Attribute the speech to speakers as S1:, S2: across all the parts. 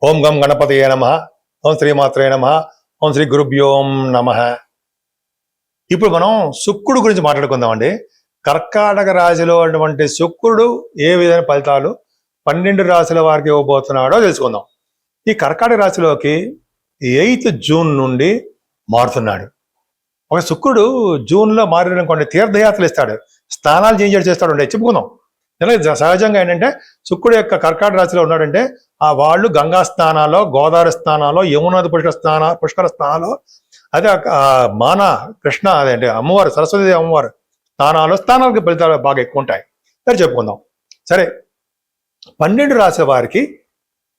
S1: ఓం గం గణపతయే నమః. ఓం శ్రీమాత్రే నమః. ఓం శ్రీ గురుభ్యోం నమః. ఇప్పుడు మనం శుక్రుడు గురించి మాట్లాడుకుందామండి. కర్కాటక రాశిలో ఉన్నటువంటి శుక్రుడు ఏ విధమైన ఫలితాలు 12 రాశుల వారికి ఇవ్వబోతున్నాడో తెలుసుకుందాం. ఈ కర్కాటక రాశిలోకి 8 జూన్ నుండి మారుతున్నాడు. ఒక శుక్రుడు జూన్లో మారినటువంటి తీర్థయాత్రలు ఇస్తాడు, స్నానాలు చేస్తాడు అంటే చెప్పుకుందాం. సహజంగా ఏంటంటే శుక్రుడు యొక్క కర్కాటక రాశిలో ఉన్నాడంటే వాళ్ళు గంగా స్నానాల్లో, గోదావరి స్నానాల్లో, యమునాది పుష్కర స్నానాల్లో, అదే మాన కృష్ణ అదేంటి అమ్మవారు సరస్వతి అమ్మవారు స్నానాలకి ఫలితాలు బాగా ఎక్కువ ఉంటాయి. సరే చెప్పుకుందాం. సరే 12 రాశుల వారికి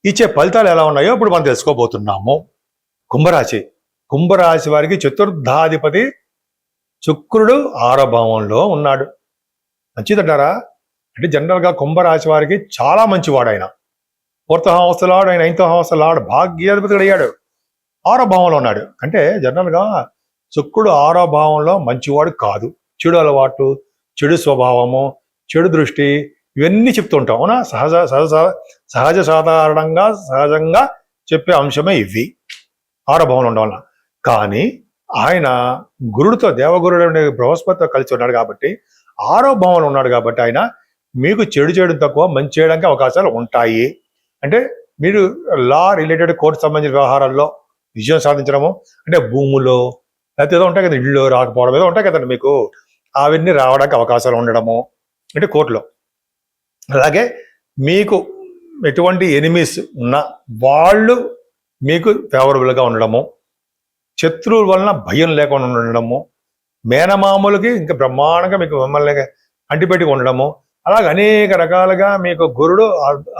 S1: ఇచ్చే ఫలితాలు ఎలా ఉన్నాయో ఇప్పుడు మనం తెలుసుకోబోతున్నాము. కుంభరాశి వారికి చతుర్థాధిపతి శుక్రుడు 6వ భావంలో ఉన్నాడు. మంచిదంటారా? అంటే జనరల్గా కుంభరాశి వారికి చాలా మంచివాడు. ఆయన 4th హౌస్ లార్డ్, ఆయన 9th హౌస్ లార్డ్, భాగ్యాధిపతి అయ్యాడు. 6వ భావంలో ఉన్నాడు. అంటే జనరల్గా శుక్రుడు 6వ భావంలో మంచివాడు కాదు. చెడు అలవాటు, చెడు స్వభావము, చెడు దృష్టి ఇవన్నీ చెప్తుంటాం. అవునా? సహజంగా చెప్పే అంశమే ఇవి 6వ భావంలో ఉండడం వల్ల. కానీ ఆయన గురుడితో, దేవగురుడు బృహస్పతితో కలిసి ఉన్నాడు కాబట్టి 6వ భావంలో ఉన్నాడు కాబట్టి ఆయన మీకు చెడు చేయడం తక్కువ, మంచి చేయడానికి అవకాశాలు ఉంటాయి. అంటే మీరు లా రిలేటెడ్ కోర్టు సంబంధించిన వ్యవహారాల్లో విజయం సాధించడము, అంటే భూములో లేకపోతే ఏదో ఉంటాయి కదా, ఇళ్ళు రాకపోవడం ఏదో ఉంటాయి కదండి, మీకు అవన్నీ రావడానికి అవకాశాలు ఉండడము అంటే కోర్టులో. అలాగే మీకు ఎటువంటి ఎనిమీస్ ఉన్నా వాళ్ళు మీకు ఫేవరబుల్గా ఉండడము, శత్రువుల వలన భయం లేకుండా ఉండడము, మేనమామూలకి ఇంకా బ్రహ్మాండంగా మీకు మిమ్మల్ని అంటిపెట్టి ఉండడము, అలాగే అనేక రకాలుగా మీకు గురుడు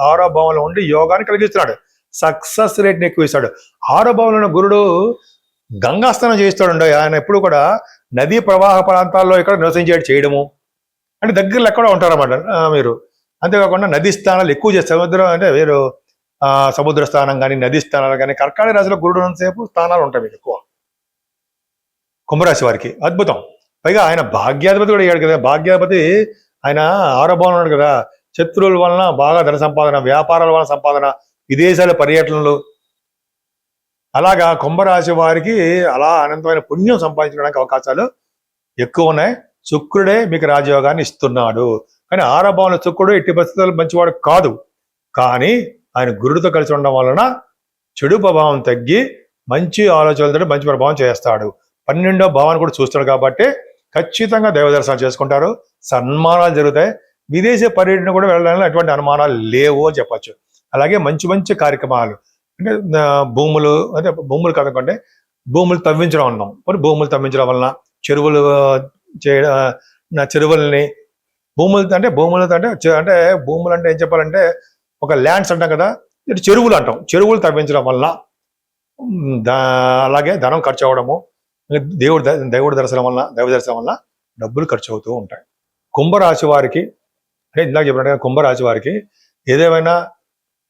S1: 6వ భావంలో ఉండి యోగాన్ని కలిగిస్తున్నాడు. సక్సెస్ రేట్ని ఎక్కువ ఇస్తాడు. 6వ భావంలో ఉన్న గురుడు గంగాస్నానం చేయిస్తాడు. ఆయన ఎప్పుడు కూడా నదీ ప్రవాహ ప్రాంతాల్లో ఇక్కడ నివసించేది చేయడము, అంటే దగ్గరలో ఎక్కడ ఉంటారన్నమాట మీరు. అంతేకాకుండా నదీ స్థానాలు ఎక్కువ చేస్తారు. సముద్రం అంటే మీరు సముద్ర స్థానం కానీ, నదీ స్థానాలు కానీ, కర్కాటక రాశిలో గురుడు ఉన్నంతసేపు స్థానాలు ఉంటాయి మీకు ఎక్కువ. కుంభరాశి వారికి అద్భుతం. పైగా ఆయన భాగ్యాధిపతి కూడా అయ్యాడు కదా. భాగ్యాధిపతి ఆయన 6వ భావంలో ఉన్నాడు కదా. శత్రువుల వలన బాగా ధన సంపాదన, వ్యాపారాల వలన సంపాదన, విదేశాల పర్యటనలు, అలాగా కుంభరాశి వారికి అలా అనంతమైన పుణ్యం సంపాదించడానికి అవకాశాలు ఎక్కువ ఉన్నాయి. శుక్రుడే మీకు రాజయోగాన్ని ఇస్తున్నాడు. కానీ 6వ భావంలో శుక్రుడు ఎట్టి పరిస్థితుల్లో మంచివాడు కాదు. కానీ ఆయన గురుడితో కలిసి ఉండడం వలన చెడు ప్రభావం తగ్గి మంచి ఆలోచనలతో మంచి ప్రభావం చేస్తాడు. 12వ భావాన్ని కూడా చూస్తాడు కాబట్టి ఖచ్చితంగా దైవ దర్శనం చేసుకుంటారు, సన్మానాలు జరుగుతాయి. విదేశీ పర్యటన కూడా వెళ్ళడానికి అటువంటి అనుమానాలు లేవు అని చెప్పచ్చు. అలాగే మంచి కార్యక్రమాలు అంటే భూములు కనుక్కుంటే భూములు తవ్వించడం అన్నాం. భూములు తవ్వించడం వలన చెరువులు చెరువుల్ని భూములు అంటే ఏం చెప్పాలంటే ఒక ల్యాండ్స్ అంటాం కదా, ఇటు చెరువులు అంటాం. చెరువులు తవ్వించడం వలన అలాగే ధనం ఖర్చు అవ్వడము, దైవ దర్శనం వలన డబ్బులు ఖర్చు అవుతూ ఉంటాయి. కుంభరాశి వారికి అంటే ఇందాక చెప్పినట్టుగా కుంభరాశి వారికి ఏదేమైనా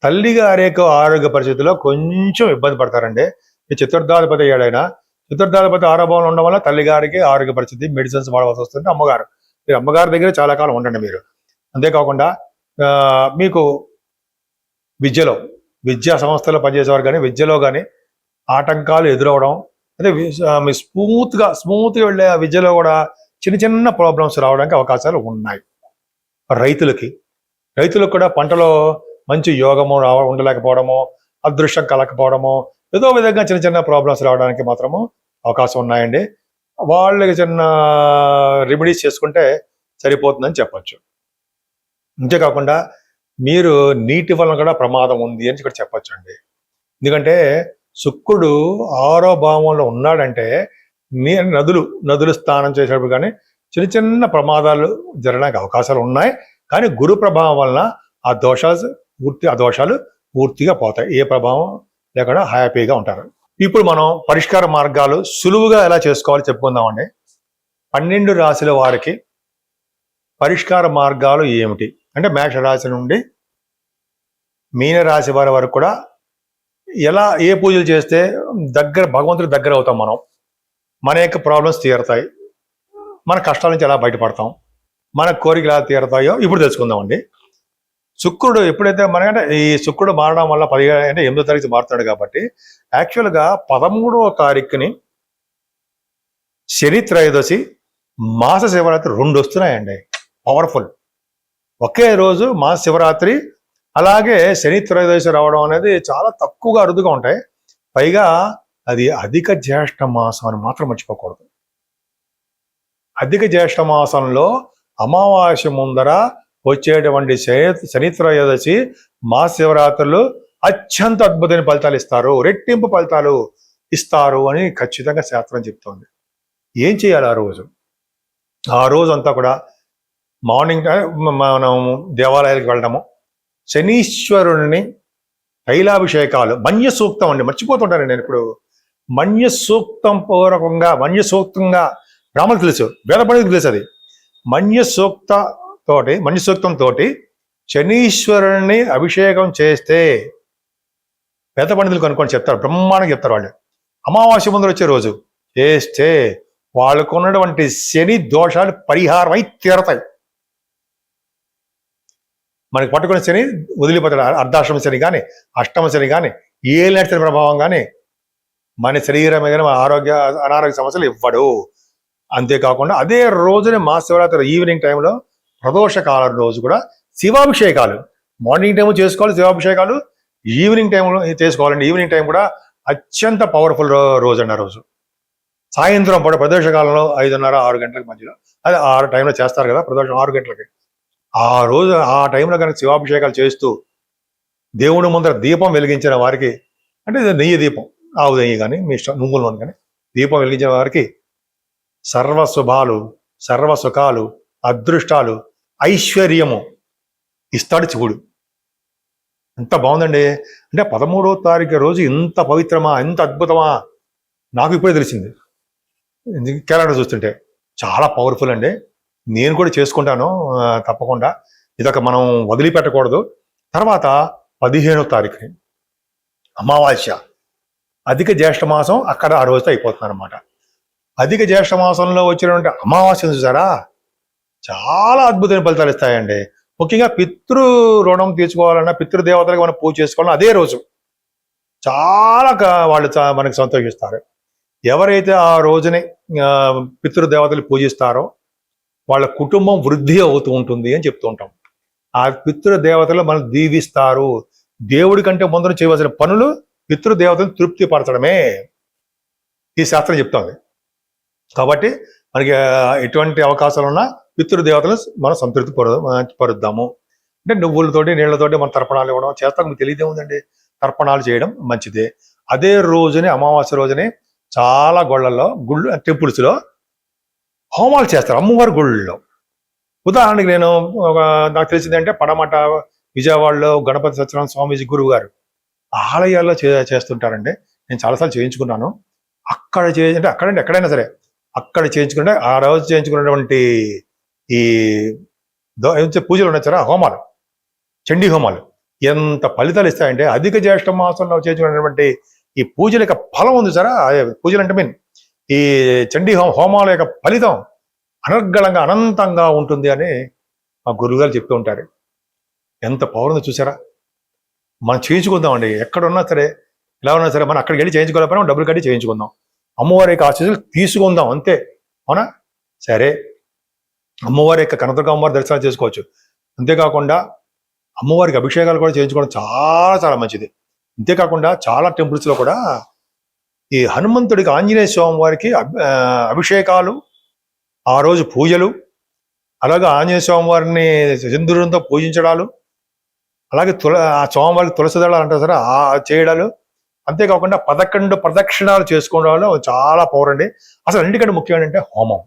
S1: తల్లి గారి యొక్క ఆరోగ్య పరిస్థితుల్లో కొంచెం ఇబ్బంది పడతారండి. ఈ చతుర్థాధిపతి అయ్యాడైనా, చతుర్థాధిపతి 6వ భావంలో ఉండడం వల్ల తల్లి గారికి ఆరోగ్య పరిస్థితి, మెడిసిన్స్ వాడవలసి వస్తుంది. అమ్మగారి దగ్గర చాలా కాలం ఉండండి మీరు. అంతేకాకుండా మీకు విద్యా సంస్థలో పనిచేసేవారు కానీ, విద్యలో కానీ ఆటంకాలు ఎదురవడం, అంటే స్మూత్గా వెళ్ళే విద్యలో కూడా చిన్న ప్రాబ్లమ్స్ రావడానికి అవకాశాలు ఉన్నాయి. రైతులకు కూడా పంటలో మంచి యోగము ఉండలేకపోవడము, అదృష్టం కలకపోవడము, ఏదో విధంగా చిన్న ప్రాబ్లమ్స్ రావడానికి మాత్రము అవకాశం ఉన్నాయండి. వాళ్ళకి చిన్న రెమెడీస్ చేసుకుంటే సరిపోతుందని చెప్పచ్చు. అంతేకాకుండా మీరు నీటి వలన కూడా ప్రమాదం ఉంది అని ఇక్కడ చెప్పచ్చు అండి. ఎందుకంటే శుక్రుడు 6వ భావంలో ఉన్నాడంటే నదులు స్నానం చేసేటప్పుడు కానీ చిన్న ప్రమాదాలు జరగడానికి అవకాశాలు ఉన్నాయి. కానీ గురు ప్రభావం వలన ఆ దోషాలు పూర్తిగా పోతాయి. ఏ ప్రభావం లేకుండా హ్యాపీగా ఉంటారు. ఇప్పుడు మనం పరిష్కార మార్గాలు సులువుగా ఎలా చేసుకోవాలి చెప్పుకుందామండి. 12 రాశుల వారికి పరిష్కార మార్గాలు ఏమిటి అంటే, మేషరాశి నుండి మీనరాశి వారి వరకు కూడా ఏ పూజలు చేస్తే భగవంతుడికి దగ్గర అవుతాం, మన యొక్క ప్రాబ్లమ్స్ తీరుతాయి, మన కష్టాల నుంచి ఎలా బయటపడతాం, మన కోరికలు ఎలా తీరుతాయో ఇప్పుడు తెలుసుకుందామండి. శుక్రుడు ఎప్పుడైతే మనకంటే ఈ శుక్రుడు మారడం వల్ల 15 అంటే 8వ తారీఖు మారుతున్నాడు కాబట్టి యాక్చువల్గా 13వ తారీఖుని శని త్రయోదశి మాస శివరాత్రి 2 వస్తున్నాయండి. పవర్ఫుల్. ఒకే రోజు మాస శివరాత్రి అలాగే శని త్రయోదశి రావడం అనేది చాలా తక్కువగా అరుదుగా ఉంటాయి. పైగా అది అధిక జ్యేష్ఠ మాసం అని మాత్రం మర్చిపోకూడదు. అధిక జ్యేష్ఠ మాసంలో అమావాస్య ముందర వచ్చేటువంటి శని త్రయోదశి మాస శివరాత్రులు అత్యంత అద్భుతమైన ఫలితాలు ఇస్తారు, రెట్టింపు ఫలితాలు ఇస్తారు అని ఖచ్చితంగా శాస్త్రం చెప్తోంది. ఏం చేయాలి ఆ రోజు అంతా కూడా మార్నింగ్ మనం దేవాలయాలకు వెళ్ళడము, శనీశ్వరుణ్ణి తైలాభిషేకాలు, మన్య సూక్తం అండి, మర్చిపోతుంటాను నేను ఇప్పుడు. మన్య సూక్తం పూర్వకంగా బ్రాహ్మణులకు తెలుసు, వేద పండితులకు తెలుసు. అది మన్య సూక్తంతో శనీశ్వరుణ్ణి అభిషేకం చేస్తే వేద పండితులు కనుక్కొని చెప్తారు, బ్రహ్మాండంగా చెప్తారు వాళ్ళు. అమావాస్య ముందు వచ్చే రోజు చేస్తే వాళ్ళకు ఉన్నటువంటి శని దోషాలు పరిహారమై తీరతాయి. మనకి పట్టుకున్న శని వదిలిపోతాడు. అర్ధాశ్రమ శని కానీ, అష్టమ శని కానీ, ఏలినాటి శని ప్రభావం కానీ మన శరీరం మీద అనారోగ్య సమస్యలు ఇవ్వడు. అంతేకాకుండా అదే రోజునే మహాశివరాత్రి ఈవినింగ్ టైంలో ప్రదోషకాలం రోజు కూడా శివాభిషేకాలు మార్నింగ్ టైం చేసుకోవాలి, శివాభిషేకాలు ఈవినింగ్ టైంలో చేసుకోవాలండి. ఈవినింగ్ టైం కూడా అత్యంత పవర్ఫుల్ రోజు అండి. ఆ రోజు సాయంత్రం పూట ప్రదోషకాలంలో 5:30-6 గంటలకు మధ్యలో, అదే 6 టైంలో చేస్తారు కదా ప్రదోషం, 6 గంటలకి. ఆ రోజు ఆ టైంలో కనుక శివాభిషేకాలు చేస్తూ దేవుడి ముందర దీపం వెలిగించిన వారికి, అంటే నెయ్యి దీపం, ఆవు నెయ్యి కానీ మీ ఇష్టం, నువ్వుల నూనె కానీ దీపం వెలిగించిన వారికి సర్వ శుభాలు, సర్వ సుఖాలు, అదృష్టాలు, ఐశ్వర్యము ఇస్తాడు శివుడు. ఎంత బాగుందండి. అంటే 13వ తారీఖు రోజు ఇంత పవిత్రమా, ఎంత అద్భుతమా, నాకు ఇప్పుడే తెలిసింది క్యాలెండర్ చూస్తుంటే. చాలా పవర్ఫుల్ అండి. నేను కూడా చేసుకుంటాను తప్పకుండా. ఇదొక మనం వదిలిపెట్టకూడదు. తర్వాత 15వ తారీఖుని అమావాస్య, అధిక జ్యేష్ఠ మాసం అక్కడ ఆ రోజుతో అయిపోతుంది అనమాట. అధిక జ్యేష్ఠ మాసంలో వచ్చినటువంటి అమావాస్య చూసారా, చాలా అద్భుతమైన ఫలితాలు ఇస్తాయండి. ముఖ్యంగా పితృ రుణం తీర్చుకోవాలన్నా, పితృదేవతలకు మనం పూజ చేసుకోవాలన్నా అదే రోజు చాలా వాళ్ళు మనకి సంతోషిస్తారు. ఎవరైతే ఆ రోజుని పితృదేవతలు పూజిస్తారో వాళ్ళ కుటుంబం వృద్ధి అవుతూ ఉంటుంది అని చెప్తూ ఉంటాం. ఆ పితృదేవతలు మనం దీవిస్తారు. దేవుడి కంటే ముందర చేయవలసిన పనులు పితృదేవతను తృప్తి పరచడమే ఈ శాస్త్రం చెప్తుంది. కాబట్టి మనకి ఎటువంటి అవకాశాలు ఉన్నా పితృదేవతలు మనం సంతృప్తి పరుద్దాము. అంటే నువ్వులతోటి నీళ్లతోటి మన తర్పణాలు ఇవ్వడం చేస్తాం. మీకు తెలియదే ఉందండి, తర్పణాలు చేయడం మంచిదే. అదే రోజునే అమావాస్య రోజునే చాలా టెంపుల్స్లో హోమాలు చేస్తారు, అమ్మవారి గుళ్ళలో. ఉదాహరణకి నాకు తెలిసింది అంటే పడమట విజయవాడలో గణపతి సత్యనారాయణ స్వామీజీ గురువు గారు ఆలయాల్లో చేస్తుంటారండి. నేను చాలాసార్లు చేయించుకున్నాను. అక్కడ అంటే అక్కడంటే ఎక్కడైనా సరే అక్కడ చేయించుకుంటే ఆ రోజు చేయించుకున్నటువంటి ఈ పూజలు ఉన్నాయి సార్, హోమాలు, చండీ హోమాలు ఎంత ఫలితాలు ఇస్తాయంటే అధిక జ్యేష్ఠ మాసంలో చేయించుకున్నటువంటి ఈ పూజల యొక్క ఫలం ఉంది సారా. పూజలు అంటే మీన్ ఈ చండీ హోమాల యొక్క ఫలితం అనర్గళంగా అనంతంగా ఉంటుంది అని మా గురువుగారు చెప్తూ ఉంటారు. ఎంత పవర్ ఉందో చూసారా. మనం చేయించుకుందామండి, ఎక్కడున్నా సరే, ఎలా ఉన్నా సరే మనం అక్కడికి వెళ్ళి చేయించుకోలేకపోయినా డబ్బులు కట్టి చేయించుకుందాం, అమ్మవారి యొక్క ఆశీస్సులు తీసుకుందాం, అంతే. అవునా? సరే, అమ్మవారి యొక్క కనకదుర్గ అమ్మవారి దర్శనాలు చేసుకోవచ్చు. అంతేకాకుండా అమ్మవారికి అభిషేకాలు కూడా చేయించుకోవడం చాలా చాలా మంచిది. అంతేకాకుండా చాలా టెంపుల్స్లో కూడా ఈ హనుమంతుడికి, ఆంజనేయ స్వామి వారికి అభిషేకాలు, ఆ రోజు పూజలు, అలాగే ఆంజనేయ స్వామి వారిని సింధూరంతో పూజించడాలు, అలాగే ఆ స్వామివారికి తులసి దళాలు అంటారు సరే ఆ చేయడాలు, అంతేకాకుండా 11 ప్రదక్షిణాలు చేసుకోవడం చాలా పవర్ అండి. అసలు అన్నిటికంటే ముఖ్యం ఏంటంటే హోమం.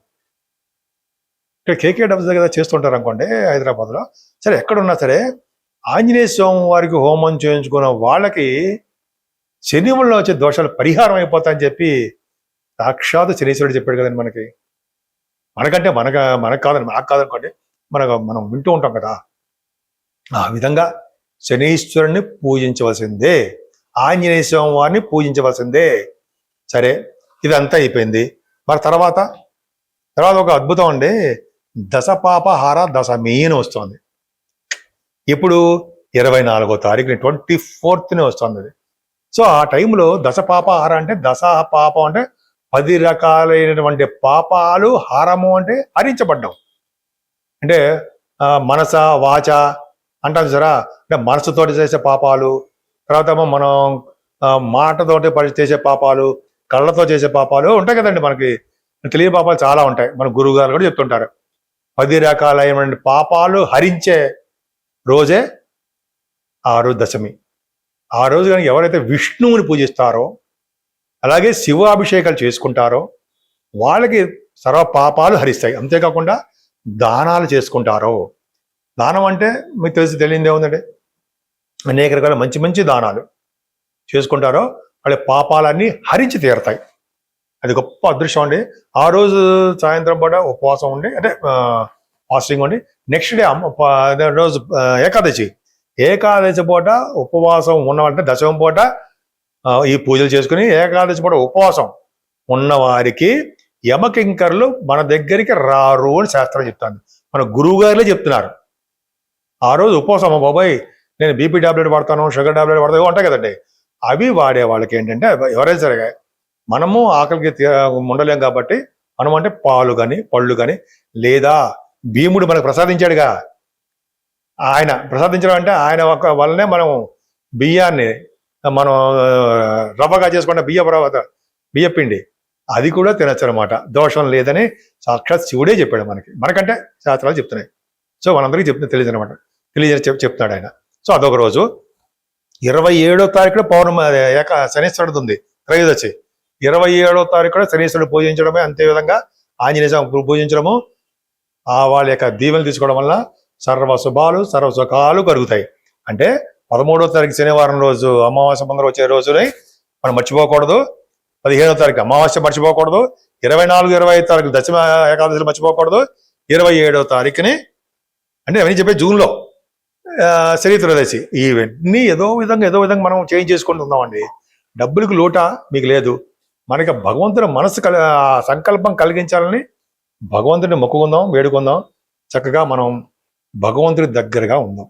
S1: ఇక్కడ కేకే డబ్స్ దగ్గర చేస్తుంటారు అనుకోండి హైదరాబాద్లో. సరే ఎక్కడున్నా సరే ఆంజనేయ స్వామి వారికి హోమం చేయించుకున్న వాళ్ళకి శనివుల్లో వచ్చే దోషాలు పరిహారం అయిపోతాయని చెప్పి సాక్షాత్ శనీశ్వరుడు చెప్పాడు కదండి మనకి. మనకంటే మనకు కాదని, నాకు కాదనుకోండి, మనం వింటూ ఉంటాం కదా. ఆ విధంగా శనీశ్వరుణ్ణి పూజించవలసిందే, ఆంజనేయ స్వామి వారిని పూజించవలసిందే. సరే, ఇదంతా అయిపోయింది. మరి తర్వాత ఒక అద్భుతం అండి, దశపాపహార దశమి అని వస్తుంది. ఇప్పుడు 24వ తారీఖుని 24th వస్తుంది అది. సో ఆ టైంలో దశపాపహారం అంటే పాపం అంటే 10 రకాలైనటువంటి పాపాలు హారము అంటే హరించబడ్డాం. అంటే మనస వాచ అంటాం సరా, అంటే మనసుతోటి చేసే పాపాలు, తర్వాత మనం మాటతోటి చేసే పాపాలు, కళ్ళతో చేసే పాపాలు ఉంటాయి కదండి. మనకి తెలియ పాపాలు చాలా ఉంటాయి. మన గురువు గారు కూడా చెప్తుంటారు 10 రకాలైన పాపాలు హరించే రోజే ఆ రోజు దశమి. ఆ రోజు కానీ ఎవరైతే విష్ణువుని పూజిస్తారో, అలాగే శివాభిషేకాలు చేసుకుంటారో వాళ్ళకి సర్వ పాపాలు హరిస్తాయి. అంతేకాకుండా దానాలు చేసుకుంటారో, దానం అంటే మీకు తెలియదు ఏముందండి, అనేక రకాల మంచి మంచి దానాలు చేసుకుంటారో వాళ్ళ పాపాలన్నీ హరించి తీరతాయి. అది గొప్ప అదృష్టం అండి. ఆ రోజు సాయంత్రం పూట ఉపవాసం ఉండి, అంటే ఫాస్టింగ్ ఉండి, నెక్స్ట్ డే రోజు ఏకాదశి పూట ఉపవాసం ఉన్నవారంటే దశమం పూట ఈ పూజలు చేసుకుని ఏకాదశి పూట ఉపవాసం ఉన్నవారికి యమకింకర్లు మన దగ్గరికి రారు అని శాస్త్రం చెప్తాను. మన గురువు గారులే చెప్తున్నారు. ఆ రోజు ఉపవాసం, బాబాయ్ నేను బీపీ టాబ్లెట్ వాడతాను, షుగర్ టాబ్లెట్ వాడతాను ఉంటాయి కదండి, అవి వాడే వాళ్ళకి ఏంటంటే ఎవరైనా సరే మనము ఆకలికి ఉండలేం కాబట్టి మనం అంటే పాలు కానీ పళ్ళు కానీ, లేదా భీముడు మనకు ప్రసాదించాడుగా, ఆయన ప్రసాదించడం అంటే ఆయన వల్లనే మనం బియ్యాన్ని మనం రవ్వగా చేసుకుంటే బియ్య పిండి అది కూడా తినచ్చు అనమాట. దోషం లేదని సాక్షాత్ శివుడే చెప్పాడు మనకంటే శాస్త్రాలు చెప్తున్నాయి. సో మనందరికీ తెలియదు అనమాట, చెప్తున్నాడు ఆయన. సో అదొక రోజు. 27వ తారీఖున పౌర్ణమి శనీశ్వరుడు ఉంది, త్రయోదశి. 27వ తారీఖున శనీశ్వరుడు పూజించడమే, అంతే విధంగా ఆంజనేయ స్వామి పూజించడము, వాళ్ళ యొక్క దీవెనలు తీసుకోవడం వల్ల సర్వ శుభాలు సర్వ సుఖాలు కలుగుతాయి. అంటే 13వ తారీఖు శనివారం రోజు అమావాస్య ముందర వచ్చే రోజుని మనం మర్చిపోకూడదు. 15వ తారీఖు అమావాస్య మర్చిపోకూడదు. 24, 25 తారీఖు దశమ ఏకాదశిని మర్చిపోకూడదు. 27వ తారీఖుని అంటే అవన్నీ చెప్పే జూన్లో శని త్రయోదశి. ఇవన్నీ ఏదో విధంగా మనం చేంజ్ చేసుకుంటున్నామండి. డబ్బులకు లోట మీకు లేదు. మనకి భగవంతుని మనసు సంకల్పం కలిగించాలని భగవంతుని మొక్కుకుందాం, వేడుకుందాం. చక్కగా మనం భగవంతుడి దగ్గరగా ఉందాం.